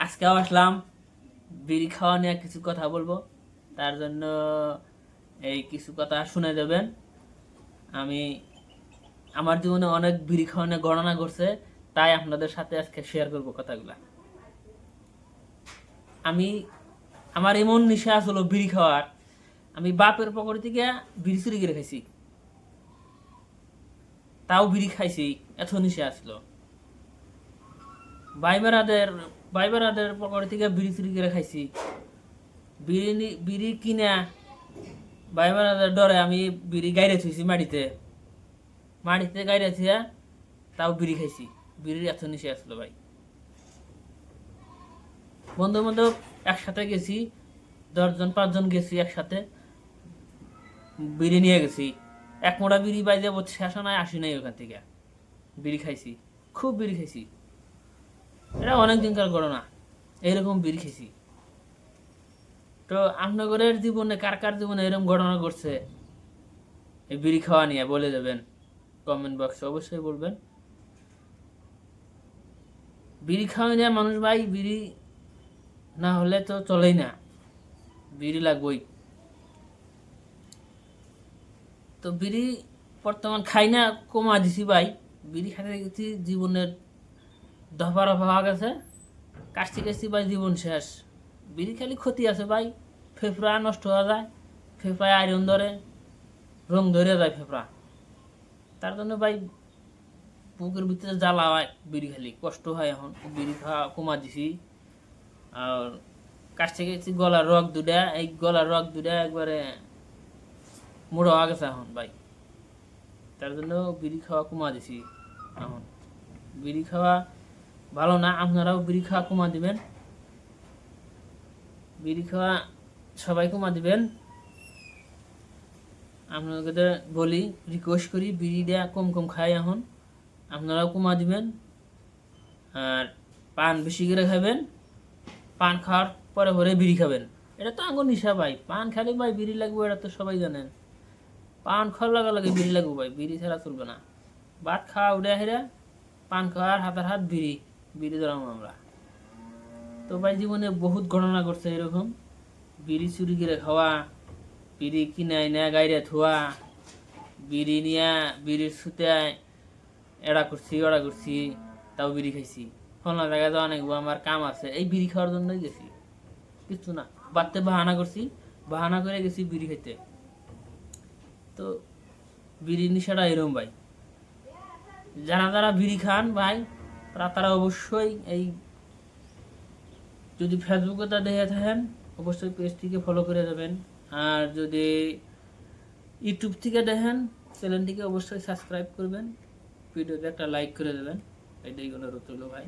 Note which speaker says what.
Speaker 1: আজকেও আসলাম বিড়ি খাওয়া নিয়ে কিছু কথা বলবো। তার জন্য এই কিছু কথা শুনে যাবেন। আমি আমার জীবনে অনেক বিড়ি খাওয়া নিয়ে গণনা করছে, তাই আপনাদের সাথে আজকে শেয়ার করব কথাগুলা। আমি আমার এমন নেশা আসলো বিড়ি খাওয়ার, আমি বাপের পকেট থেকে বিড়ি চুরি করে খাইছি, তাও বিড়ি খাইছি, এত নেশা আসলো। ভাই বেড়াদের পকেট থেকে বিড়ি চুরি করে খাইছি, বিড়ি কিনা ভাই বেড়াদের ডরে আমি বিড়ি গাইরে থুইছি মাটিতে, গাইরে থুয়া তাও বিড়ি খাইছি। বিড়ির এত নেশা আসলো ভাই। বন্ধু বান্ধব একসাথে গেছি, 10 জন 5 জন গেছি একসাথে, বিড়ি নিয়ে গেছি। এক মোড়া বিড়ি বাইজে শেষ নাই, আসি নাই ওখান থেকে। বিড়ি খাইছি, খুব বিড়ি খাইছি। এটা অনেক দিনকার ঘটনা, এইরকম বিড়ি খাইছি। তো আপনাদের জীবনে কার কার জীবনে এরকম ঘটনা ঘটছে এই বিড়ি খাওয়া নিয়ে বলে দেবেন কমেন্ট বক্সে, অবশ্যই বলবেন। বিড়ি খাওয়া নিয়ে মানুষ ভাই, বিড়ি না হলে তো চলেই না, বিড়ি লাগবেই। তো বিড়ি বর্তমান খাই না, কমা দিছি ভাই। বিড়ি খাইতে গেছি, জীবনের দফা রফা হওয়া গেছে, কাশছি কাশছি ভাই, জীবন শেষ। বিড়ি খালি ক্ষতি আছে ভাই, ফেফড়া নষ্ট হয়ে যায়, ফেফড়ায় আয়রন ধরে, রং ধরে যায় ফেফড়া। তার জন্য ভাই বুকের ভিতরে জ্বালা হয়, বিড়ি খালি কষ্ট হয়। এখন বিড়ি খাওয়া কমা দিছি। আর কাশতে গেছি, গলার রগ দুটা একবারে মোড়া হয়ে গেছে এখন ভাই। তার জন্য বিড়ি খাওয়া কমা দিছি। এখন বিড়ি খাওয়া ভালো না, আপনারাও বিড়ি খাওয়া কমা দিবেন। বিড়ি খাওয়া সবাই কমা দিবেন। আপনাদের বলি, রিকোয়েস্ট করি, বিড়িটা কম কম খাই এখন, আপনারাও কমা দিবেন। আর পান বেশি করে খাবেন, পান খাওয়ার পরে পরে বিড়ি খাবেন। এটা তো আঙ্গুর নিশা ভাই, পান খালি ভাই বিড়ি লাগবে, এটা তো সবাই জানেন। পান খাওয়ার লাগা লাগে বিড়ি লাগবে ভাই, বিড়ি ছাড়া চলবে না। ভাত খাওয়া উঠে হেরা, পান খাওয়ার হাতার হাত বিড়ি, বিড়ি ধরাম আমরা। তো ভাই জীবনে বহুত ঘটনা ঘটছে এরকম, বিড়ি চুরি করে খাওয়া, বিড়ি কিনাই না গাইরে থোয়া, বিড়ি নিয়া বিড়ির সুতায় এড়া করছি ওড়া করছি, তাও বিড়ি খাইছি। ফলনা জায়গায় যাওয়া নাকবো, আমার কাম আছে, এই বিড়ি খাওয়ার জন্যই গেছি, কিছু না। বাড়তে বাহানা করছি, বাহানা করে গেছি বিড়ি খাইতে। তো বিড়ি নিশাটা এরকম ভাই। যারা যারা বিড়ি খান ভাই, তারা অবশ্যই এই, যদি ফেসবুকে তা দেখে থাকেন অবশ্যই পেজটিকে ফলো করে যাবেন। আর যদি ইউটিউব থেকে দেখেন, চ্যানেলটিকে অবশ্যই সাবস্ক্রাইব করবেন, ভিডিওতে একটা লাইক করে দেবেন। এটাই অনুরোধ রইল ভাই।